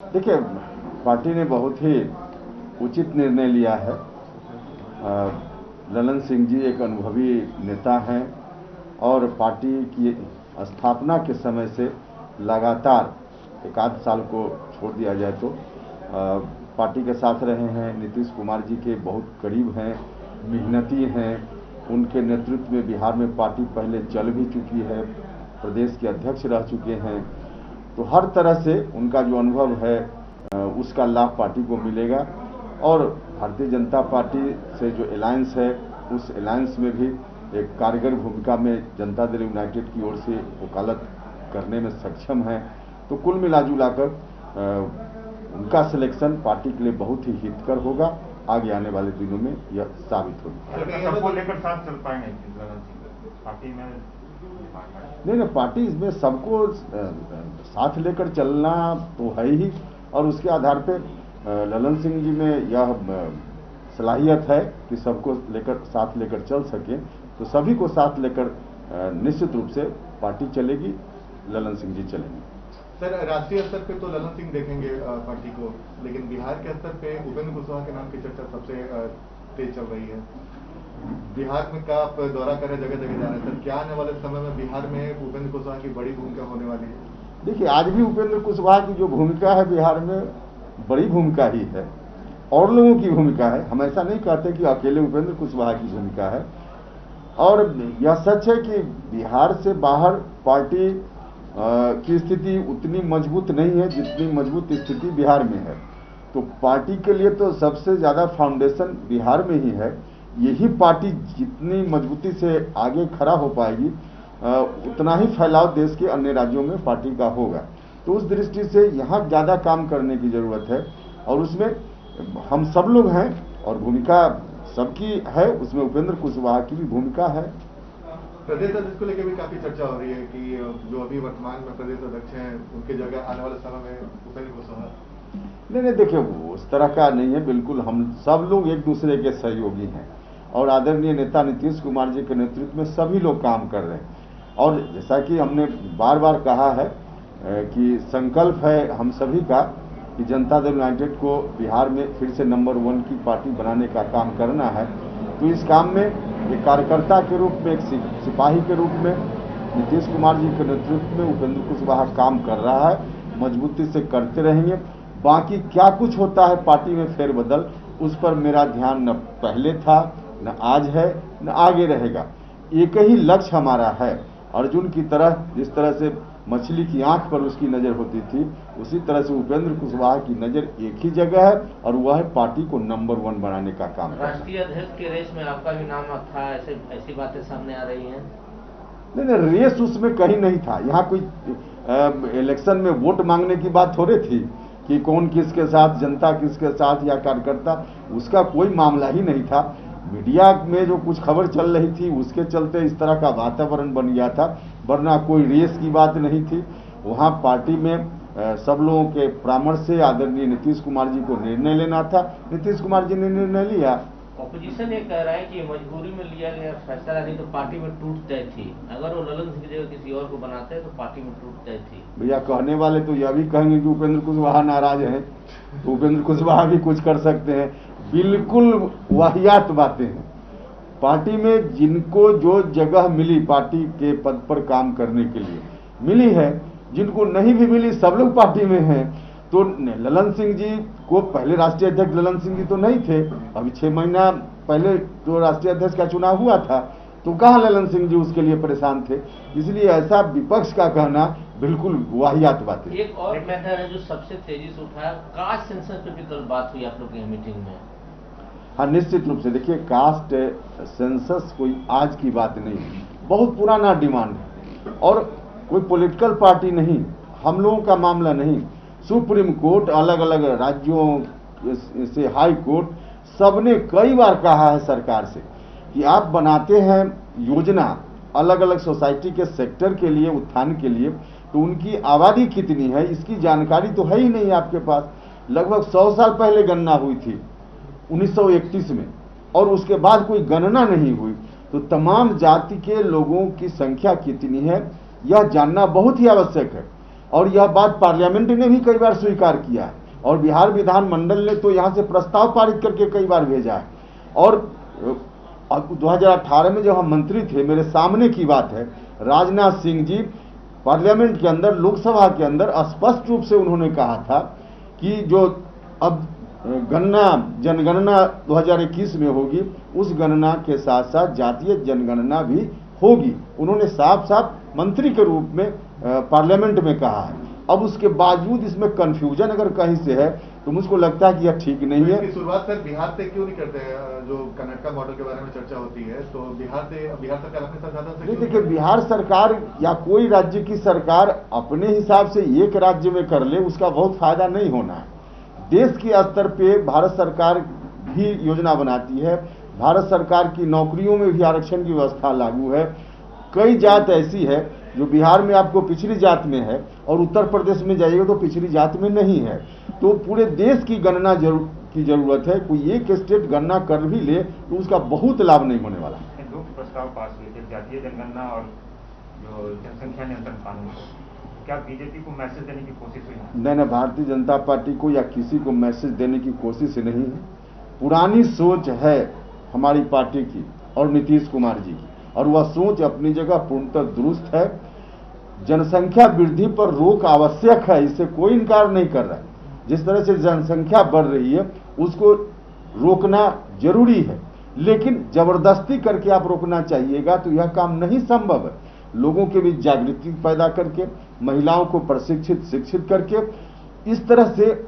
देखिए, पार्टी ने बहुत ही उचित निर्णय लिया है। ललन सिंह जी एक अनुभवी नेता हैं और पार्टी की स्थापना के समय से लगातार एक आध साल को छोड़ दिया जाए तो पार्टी के साथ रहे हैं। नीतीश कुमार जी के बहुत करीब हैं, मेहनती हैं। उनके नेतृत्व में बिहार में पार्टी पहले चल भी चुकी है, प्रदेश के अध्यक्ष रह चुके हैं। तो हर तरह से उनका जो अनुभव है उसका लाभ पार्टी को मिलेगा और भारतीय जनता पार्टी से जो अलायंस है उस अलायंस में भी एक कारगर भूमिका में जनता दल यूनाइटेड की ओर से वकालत करने में सक्षम है। तो कुल मिलाजुलाकर उनका सिलेक्शन पार्टी के लिए बहुत ही हितकर होगा। आगे आने वाले दिनों में यह साबित होगी। सबको लेकर साथ चल पाएंगे पार्टी में? नहीं, पार्टी इसमें सबको साथ लेकर चलना तो है ही, और उसके आधार पे ललन सिंह जी में यह सलाहियत है कि सबको साथ लेकर चल सके। तो सभी को साथ लेकर निश्चित रूप से पार्टी चलेगी, ललन सिंह जी चलेंगे। सर, राष्ट्रीय स्तर पे तो ललन सिंह देखेंगे पार्टी को, लेकिन बिहार के स्तर पे उपेंद्र कुशवाहा के नाम की चर्चा सबसे तेज चल रही है। बिहार में का आप दौरा कर रहे, जगह जगह जा रहे हैं सर, क्या आने वाले समय में बिहार में उपेंद्र कुशवाहा की बड़ी भूमिका होने वाली है? देखिए, आज भी उपेंद्र कुशवाहा की जो भूमिका है बिहार में बड़ी भूमिका ही है, और लोगों की भूमिका है। हम ऐसा नहीं कहते कि अकेले उपेंद्र कुशवाहा की भूमिका है। और यह सच है कि बिहार से बाहर पार्टी की स्थिति उतनी मजबूत नहीं है जितनी मजबूत स्थिति बिहार में है। तो पार्टी के लिए तो सबसे ज़्यादा फाउंडेशन बिहार में ही है। यही पार्टी जितनी मजबूती से आगे खड़ा हो पाएगी उतना ही फैलाव देश के अन्य राज्यों में पार्टी का होगा। तो उस दृष्टि से यहाँ ज़्यादा काम करने की ज़रूरत है, और उसमें हम सब लोग हैं और भूमिका सबकी है, उसमें उपेंद्र कुशवाहा की भी भूमिका है। प्रदेश अध्यक्ष को लेकर भी काफी चर्चा हो रही है कि जो अभी वर्तमान में प्रदेश अध्यक्ष हैं उनकी जगह आने वाले समय में उपेंद्र कुशवाहा। नहीं, देखिए, वो उस तरह का नहीं है। बिल्कुल हम सब लोग एक दूसरे के सहयोगी हैं और आदरणीय नेता नीतीश कुमार जी के नेतृत्व में सभी लोग काम कर रहे हैं। और जैसा कि हमने बार बार कहा है कि संकल्प है हम सभी का कि जनता दल यूनाइटेड को बिहार में फिर से नंबर 1 की पार्टी बनाने का काम करना है। तो इस काम में एक कार्यकर्ता के रूप में, एक सिपाही के रूप में नीतीश कुमार जी के नेतृत्व में उपेंद्र कुशवाहा काम कर रहा है, मजबूती से करते रहेंगे। बाकी क्या कुछ होता है पार्टी में फेरबदल, उस पर मेरा ध्यान न पहले था, न आज है, न आगे रहेगा। एक ही लक्ष्य हमारा है। अर्जुन की तरह जिस तरह से मछली की आंख पर उसकी नज़र होती थी, उसी तरह से उपेंद्र कुशवाहा की नज़र एक ही जगह है और वह है पार्टी को नंबर 1 बनाने का काम। राष्ट्रीय अध्यक्ष के रेस में आपका भी नाम था, ऐसी बातें सामने आ रही हैं? नहीं, रेस उसमें कहीं नहीं था। यहाँ कोई इलेक्शन में वोट मांगने की बात थोड़ी थी कि कौन किसके साथ, जनता किसके साथ या कार्यकर्ता, उसका कोई मामला ही नहीं था। मीडिया में जो कुछ खबर चल रही थी उसके चलते इस तरह का वातावरण बन गया था, वरना कोई रेस की बात नहीं थी। वहाँ पार्टी में सब लोगों के परामर्श से आदरणीय नीतीश कुमार जी को निर्णय लेना था। नीतीश कुमार जी ने निर्णय लिया। ऑपोजिशन ये कह रहा है कि मजबूरी में लिया गया फैसला, नहीं तो पार्टी में टूट जाए थी। अगर वो ललन सिंह की जगह किसी और को बनाते तो पार्टी में टूट जाए थी। भैया, कहने वाले तो यह भी कहेंगे कि उपेंद्र कुशवाहा नाराज हैं, तो उपेंद्र कुशवाहा भी कुछ कर सकते हैं। बिल्कुल वाहियात बातें हैं। पार्टी में जिनको जो जगह मिली पार्टी के पद पर काम करने के लिए मिली है, जिनको नहीं भी मिली सब लोग पार्टी में हैं। तो ललन सिंह जी को पहले राष्ट्रीय अध्यक्ष ललन सिंह जी तो नहीं थे, अभी 6 महीना पहले तो राष्ट्रीय अध्यक्ष का चुनाव हुआ था, तो कहाँ ललन सिंह जी उसके लिए परेशान थे। इसलिए ऐसा विपक्ष का कहना बिल्कुल वाहियात बात है। एक और मैटर है जो सबसे तेजी से उठाया, कास्ट सेंसस पे भी कल बात हुई आप लोग की मीटिंग में। हाँ, निश्चित रूप से। देखिए, कास्ट सेंसस कोई आज की बात नहीं, बहुत पुराना डिमांड है और कोई पॉलिटिकल पार्टी नहीं, हम लोगों का मामला नहीं। सुप्रीम कोर्ट, अलग अलग राज्यों से हाई कोर्ट, सबने कई बार कहा है सरकार से कि आप बनाते हैं योजना अलग अलग सोसाइटी के सेक्टर के लिए, उत्थान के लिए, तो उनकी आबादी कितनी है इसकी जानकारी तो है ही नहीं आपके पास। लगभग 100 साल पहले गणना हुई थी 1931 में, और उसके बाद कोई गणना नहीं हुई। तो तमाम जाति के लोगों की संख्या कितनी है यह जानना बहुत ही आवश्यक है। और यह बात पार्लियामेंट ने भी कई बार स्वीकार किया है, और बिहार विधानमंडल ने तो यहाँ से प्रस्ताव पारित करके कई बार भेजा है। और 2018 में जब हम मंत्री थे, मेरे सामने की बात है, राजनाथ सिंह जी पार्लियामेंट के अंदर, लोकसभा के अंदर स्पष्ट रूप से उन्होंने कहा था कि जो अब जनगणना 2021 में होगी, उस गणना के साथ साथ जातीय जनगणना भी होगी। उन्होंने साफ साफ मंत्री के रूप में पार्लियामेंट में कहा है। अब उसके बावजूद इसमें कंफ्यूजन अगर कहीं से है तो मुझको लगता है कि यह ठीक नहीं है। इसकी शुरुआत सर बिहार से क्यों नहीं करते हैं? जो कर्नाटक मॉडल के बारे में चर्चा होती है, तो बिहार सरकार अपने संसाधन से नहीं, देखिए, बिहार सरकार या कोई राज्य की सरकार अपने हिसाब से एक राज्य में कर ले, उसका बहुत फायदा नहीं होना है। देश के स्तर पे भारत सरकार भी योजना बनाती है। भारत सरकार की नौकरियों में भी आरक्षण की व्यवस्था लागू है। कई जात ऐसी है जो बिहार में आपको पिछड़ी जात में है और उत्तर प्रदेश में जाइएगा तो पिछड़ी जात में नहीं है। तो पूरे देश की गणना की जरूरत है। कोई एक स्टेट गणना कर भी ले तो उसका बहुत लाभ नहीं होने वाला। दो प्रस्ताव पास हुए थे, जातीय जनगणना और जो जनसंख्या नियंत्रण कानून, क्या बीजेपी को मैसेज देने की कोशिश हुई? नहीं, भारतीय जनता पार्टी को या किसी को मैसेज देने की कोशिश नहीं है। पुरानी सोच है हमारी पार्टी की और नीतीश कुमार जी की, और वह सोच अपनी जगह पूर्णतः दुरुस्त है। जनसंख्या वृद्धि पर रोक आवश्यक है, इससे कोई इनकार नहीं कर रहा है। जिस तरह से जनसंख्या बढ़ रही है उसको रोकना जरूरी है, लेकिन जबरदस्ती करके आप रोकना चाहिएगा तो यह काम नहीं संभव है। लोगों के बीच जागृति पैदा करके, महिलाओं को प्रशिक्षित शिक्षित करके इस तरह से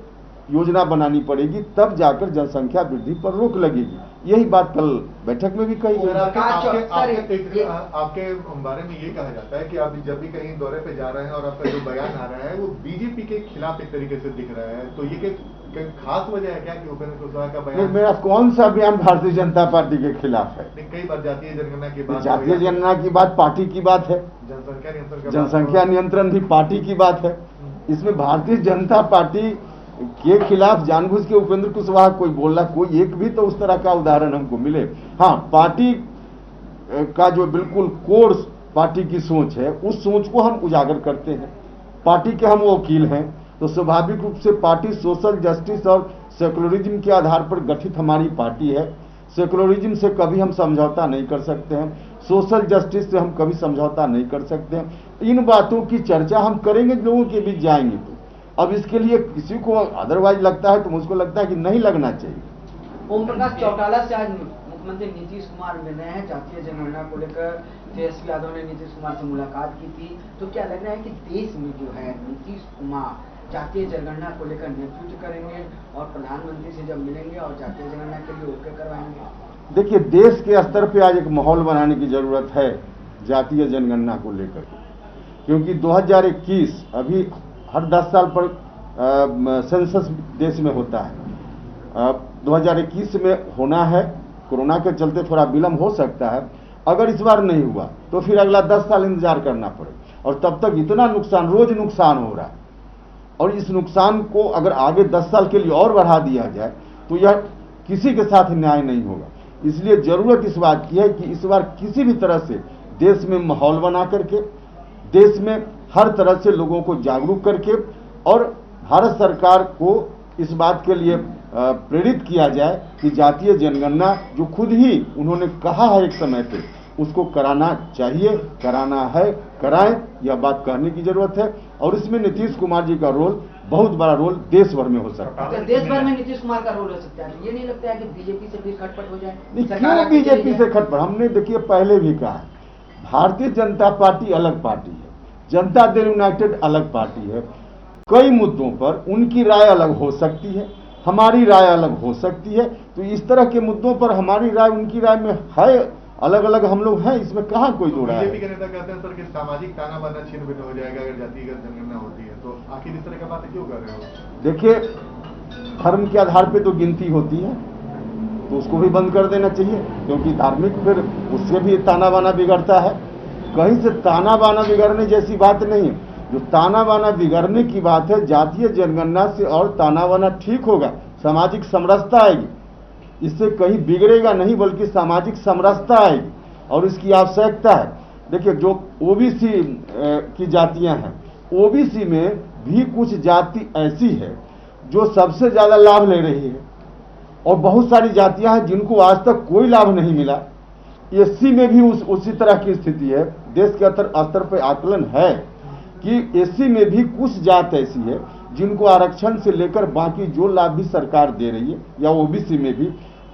योजना बनानी पड़ेगी, तब जाकर जनसंख्या वृद्धि पर रोक लगेगी। यही बात कल बैठक में भी कही गई। आपके बारे में ये कहा जाता है कि आप जब भी कहीं दौरे पे जा रहे हैं और आपका जो बयान आ रहा है वो बीजेपी के खिलाफ एक तरीके से दिख रहा है, तो ये खास वजह है क्या कि उपेंद्र कुशवाहा का बयान? मेरा कौन सा बयान भारतीय जनता पार्टी के खिलाफ है? कई बार जातीय जनगणना की बात, जातीय जनगणना की बात पार्टी की बात है, जनसंख्या नियंत्रण भी पार्टी की बात है। इसमें भारतीय जनता पार्टी के खिलाफ जानबूझ के उपेंद्र कुशवाहा कोई बोल रहा, कोई एक भी तो उस तरह का उदाहरण हमको मिले। हाँ, पार्टी का जो बिल्कुल कोर पार्टी की सोच है, उस सोच को हम उजागर करते हैं। पार्टी के हम वकील हैं, तो स्वाभाविक रूप से पार्टी सोशल जस्टिस और सेकुलरिज्म के आधार पर गठित हमारी पार्टी है। सेकुलरिज्म से कभी हम समझौता नहीं कर सकते हैं, सोशल जस्टिस से हम कभी समझौता नहीं कर सकते हैं। इन बातों की चर्चा हम करेंगे, लोगों के बीच जाएंगे। तो अब इसके लिए किसी को अदरवाइज लगता है तो मुझको लगता है कि नहीं लगना चाहिए। ओम प्रकाश चौटाला से आज मुख्यमंत्री नीतीश कुमार मिले हैं जातीय जनगणना को लेकर। तेजस्वी यादव ने नीतीश कुमार से मुलाकात की थी, तो क्या लग रहा है कि देश में जो है नीतीश कुमार जातीय जनगणना को लेकर नेतृत्व करेंगे और प्रधानमंत्री से जब मिलेंगे और जातीय जनगणना के लिए ओके करवाएंगे? देखिए, देश के स्तर पे आज एक माहौल बनाने की जरूरत है जातीय जनगणना को लेकर, क्योंकि 2021 अभी हर 10 साल पर सेंसस देश में होता है। 2021 में होना है, कोरोना के चलते थोड़ा विलंब हो सकता है। अगर इस बार नहीं हुआ तो फिर अगला 10 साल इंतजार करना पड़े, और तब तक इतना नुकसान, रोज नुकसान हो रहा है, और इस नुकसान को अगर आगे 10 साल के लिए और बढ़ा दिया जाए तो यह किसी के साथ न्याय नहीं होगा। इसलिए जरूरत इस बात की है कि इस बार किसी भी तरह से देश में माहौल बना करके, देश में हर तरह से लोगों को जागरूक करके, और भारत सरकार को इस बात के लिए प्रेरित किया जाए कि जातीय जनगणना जो खुद ही उन्होंने कहा है एक समय पे, उसको कराना चाहिए, कराना है, कराएं, यह बात कहने की जरूरत है। और इसमें नीतीश कुमार जी का रोल, बहुत बड़ा रोल देश भर में हो सकता है। देश भर में नीतीश कुमार का रोल हो सकता है, ये नहीं लगता है कि बीजेपी से भी खटपट हो जाए? क्यों बीजेपी से खटपट? हमने देखिए पहले भी कहा है, भारतीय जनता पार्टी अलग पार्टी है, जनता दल यूनाइटेड अलग पार्टी है। कई मुद्दों पर उनकी राय अलग हो सकती है, हमारी राय अलग हो सकती है। तो इस तरह के मुद्दों पर हमारी राय उनकी राय में है, अलग अलग हम लोग हैं, इसमें कहाँ कोई दो राय है। बीजेपी के नेता कहते हैं सर कि सामाजिक ताना बाना छिन्न भिन्न हो जाएगा अगर जातीय जनगणना होती है, तो आखिर इस तरह का बात क्यों कर रहे हो? देखिए, धर्म के आधार पे तो गिनती होती है, तो उसको भी बंद कर देना चाहिए, क्योंकि धार्मिक फिर उससे भी ताना बाना बिगड़ता है। कहीं से ताना बाना बिगड़ने जैसी बात नहीं है। जो ताना बाना बिगड़ने की बात है, जातीय जनगणना से और ताना बाना ठीक होगा, सामाजिक समरसता आएगी, इससे कहीं बिगड़ेगा नहीं, बल्कि सामाजिक समरसता आएगी, और इसकी आवश्यकता है। देखिए, जो ओबीसी की जातियां हैं ओबीसी में भी कुछ जाति ऐसी है जो सबसे ज्यादा लाभ ले रही है, और बहुत सारी जातियां हैं जिनको आज तक कोई लाभ नहीं मिला। एससी में भी उसी तरह की स्थिति है। देश के स्तर पर आकलन है कि एससी में भी कुछ जात ऐसी है जिनको आरक्षण से लेकर बाकी जो लाभ भी सरकार दे रही है, या ओबीसी में भी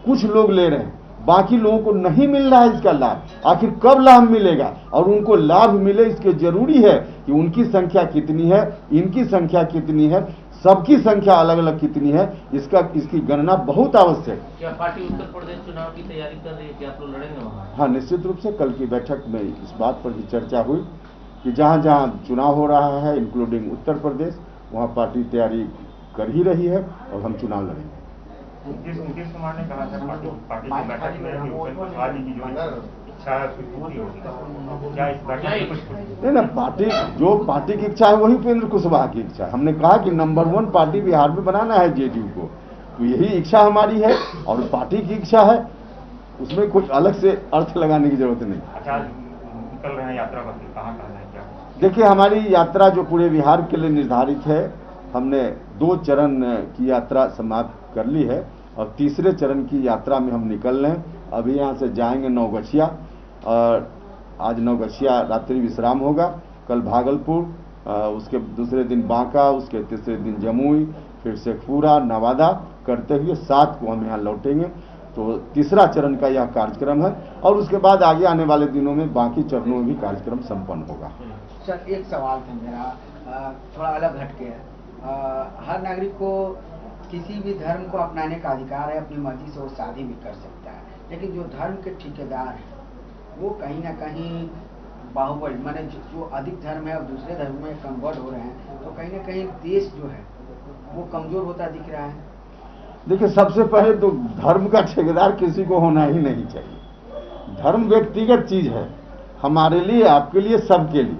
कुछ लोग ले रहे हैं, बाकी लोगों को नहीं मिल रहा है इसका लाभ। आखिर कब लाभ मिलेगा और उनको लाभ मिले, इसके जरूरी है कि उनकी संख्या कितनी है, इनकी संख्या कितनी है, सबकी संख्या अलग अलग कितनी है, इसकी गणना बहुत आवश्यक है। क्या पार्टी उत्तर प्रदेश चुनाव की तैयारी कर रही है कि आप लोग लड़ेंगे वहाँ? हाँ, निश्चित रूप से कल की बैठक में इस बात पर भी चर्चा हुई कि जहाँ जहाँ चुनाव हो रहा है इंक्लूडिंग उत्तर प्रदेश, वहाँ पार्टी तैयारी कर ही रही है और हम चुनाव लड़ेंगे। नीतीश कुमार ने कहा था पार्टी की बैठक में कि उपेंद्र कुशवाहा जी की जो इच्छा है उसकी पूरी होगी। क्या इस बैठक में कुछ नहीं ना, पार्टी की इच्छा है वही उपेंद्र कुशवाहा की इच्छा है। हमने कहा कि नंबर 1 पार्टी बिहार में बनाना है जेडीयू को, तो यही इच्छा हमारी है और पार्टी की इच्छा है, उसमें कुछ अलग से अर्थ लगाने की जरूरत नहीं। अच्छा, निकल रहे हैं यात्रा पर, कहाँ है क्या? देखिए, हमारी यात्रा जो पूरे बिहार के लिए निर्धारित है, हमने 2 चरण की यात्रा समाप्त कर ली है और तीसरे चरण की यात्रा में हम निकल रहे हैं। अभी यहाँ से जाएंगे नौगछिया, और आज नौगछिया रात्रि विश्राम होगा, कल भागलपुर, उसके दूसरे दिन बांका, उसके तीसरे दिन जमुई, फिर शेखपुरा, नवादा करते हुए 7 को हम यहाँ लौटेंगे। तो तीसरा चरण का यह कार्यक्रम है और उसके बाद आगे आने वाले दिनों में बाकी चरणों में भी कार्यक्रम संपन्न होगा। सर, एक सवाल था मेरा, थोड़ा अलग हटके है। हर नागरिक को किसी भी धर्म को अपनाने का अधिकार है, अपनी मर्जी से वो शादी भी कर सकता है, लेकिन जो धर्म के ठेकेदार हैं वो कहीं ना कहीं बाहुबल माने जो अधिक धर्म है और दूसरे धर्म में कन्वर्ट हो रहे हैं, तो कहीं ना कहीं देश जो है वो कमजोर होता दिख रहा है। देखिए, सबसे पहले तो धर्म का ठेकेदार किसी को होना ही नहीं चाहिए। धर्म व्यक्तिगत चीज है, हमारे लिए, आपके लिए, सबके लिए।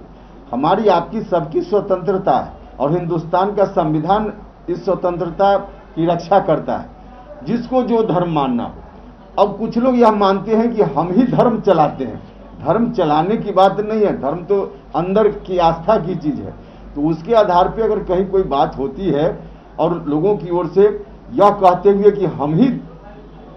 हमारी आपकी सबकी स्वतंत्रता है और हिंदुस्तान का संविधान इस स्वतंत्रता की रक्षा करता है, जिसको जो धर्म मानना हो। अब कुछ लोग यह मानते हैं कि हम ही धर्म चलाते हैं। धर्म चलाने की बात नहीं है, धर्म तो अंदर की आस्था की चीज है। तो उसके आधार पे अगर कहीं कोई बात होती है और लोगों की ओर से यह कहते हुए कि हम ही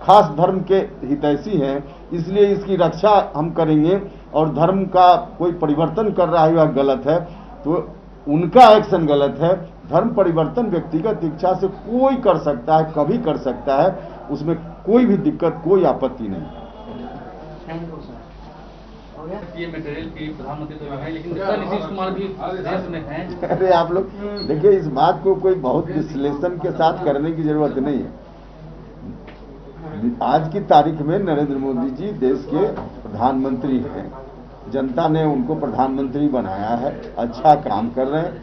खास धर्म के हितैषी हैं, इसलिए इसकी रक्षा हम करेंगे, और धर्म का कोई परिवर्तन कर रहा है वह गलत है, तो उनका एक्शन गलत है। धर्म परिवर्तन व्यक्तिगत इच्छा से कोई कर सकता है, कभी कर सकता है, उसमें कोई भी दिक्कत, कोई आपत्ति नहीं। ये मटेरियल की प्रधानमंत्री तो है, लेकिन नीतीश कुमार भी देश में हैं। अरे आप लोग देखिए, इस बात को कोई बहुत विश्लेषण के साथ करने की जरूरत नहीं है। आज की तारीख में नरेंद्र मोदी जी देश के प्रधानमंत्री हैं, जनता ने उनको प्रधानमंत्री बनाया है, अच्छा काम कर रहे हैं,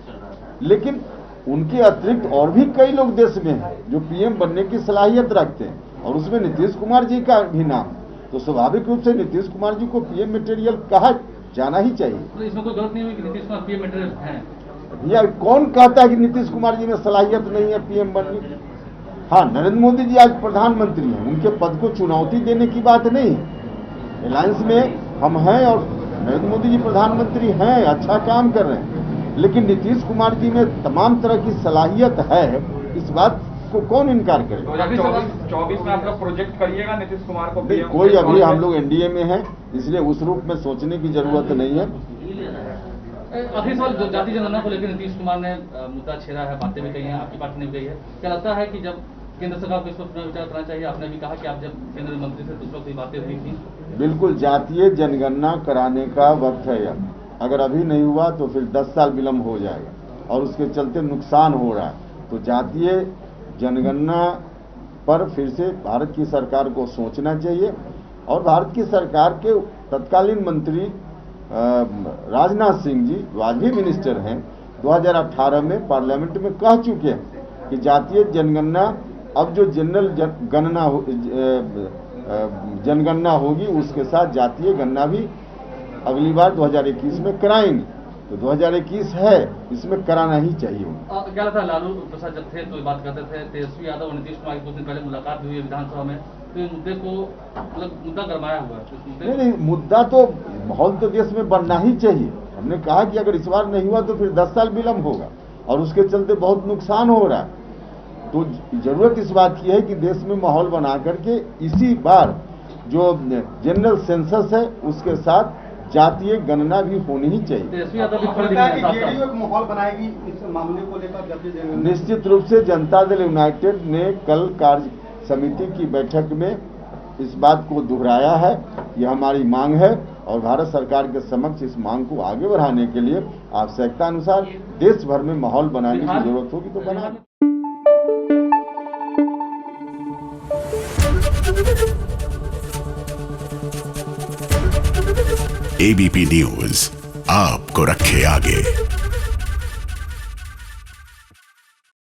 लेकिन उनके अतिरिक्त और भी कई लोग देश में हैं जो पीएम बनने की सलाहियत रखते हैं, और उसमें नीतीश कुमार जी का भी नाम। तो स्वाभाविक रूप से नीतीश कुमार जी को पीएम मटेरियल कहा जाना ही चाहिए। तो इसमें कोई गलत नहीं हुई कि नीतीश कुमार पीएम मटेरियल हैं? भैया, कौन कहता है कि नीतीश कुमार जी में सलाहियत नहीं है पीएम बनने की? हाँ, नरेंद्र मोदी जी आज प्रधानमंत्री हैं, उनके पद को चुनौती देने की बात नहीं है। अलायंस में हम हैं और नरेंद्र मोदी जी प्रधानमंत्री हैं, अच्छा काम कर रहे हैं, लेकिन नीतीश कुमार जी में तमाम तरह की सलाहियत है, इस बात को कौन इनकार करे। 2024 में आप लोग प्रोजेक्ट करिएगा नीतीश कुमार को? कोई, अभी हम लोग एनडीए में हैं, इसलिए उस रूप में सोचने की जरूरत नहीं है। आखिरी सवाल, जो जाति जनगणना को लेकर नीतीश कुमार ने मुद्दा छेड़ा है, बातें भी कही हैं, आपकी पार्टी ने भी कही है, क्या लगता है कि जब केंद्र सरकार को इस पर पुनः विचार करना चाहिए? आपने भी कहा कि आप जब केंद्रीय मंत्री थे तो उस वक्त बातें हुई थी। बिल्कुल, जातीय जनगणना कराने का वक्त है अब। अगर अभी नहीं हुआ तो फिर 10 साल विलम्ब हो जाएगा और उसके चलते नुकसान हो रहा है। तो जातीय जनगणना पर फिर से भारत की सरकार को सोचना चाहिए, और भारत की सरकार के तत्कालीन मंत्री राजनाथ सिंह जी, जो आज भी मिनिस्टर हैं, 2018 में पार्लियामेंट में कह चुके हैं कि जातीय जनगणना, अब जो जनरल जनगणना होगी उसके साथ जातीय गणना भी अगली बार 2021 में कराएंगे। तो 2021 है, इसमें कराना ही चाहिए। क्या लगता है, लालू प्रसाद जब थे तो बात करते थे, तेजस्वी यादव और नीतीश कुमार की कुछ दिन पहले मुलाकात भी हुई विधानसभा में, तो ये मुद्दे को मतलब मुद्दा गरमाया हुआ है? नहीं, मुद्दा तो, माहौल तो देश में बनना ही चाहिए। हमने कहा कि अगर इस बार नहीं हुआ तो फिर 10 साल विलम्ब होगा और उसके चलते बहुत नुकसान हो रहा है। तो जरूरत इस बात की है कि देश में माहौल बना करके इसी बार जो जनरल सेंसस है उसके साथ जातीय गणना भी होनी ही चाहिए। तेजस्वी यादव भी लगता है कि जेडीयू एक माहौल बनाएगी इस मामले को लेकर जातीय जनगणना? निश्चित रूप से जनता दल यूनाइटेड ने कल कार्य समिति की बैठक में इस बात को दोहराया है। यह हमारी मांग है और भारत सरकार के समक्ष इस मांग को आगे बढ़ाने के लिए आवश्यकता अनुसार देश भर में माहौल बनाने की जरूरत होगी तो बना। एबीपी न्यूज आपको रखे आगे।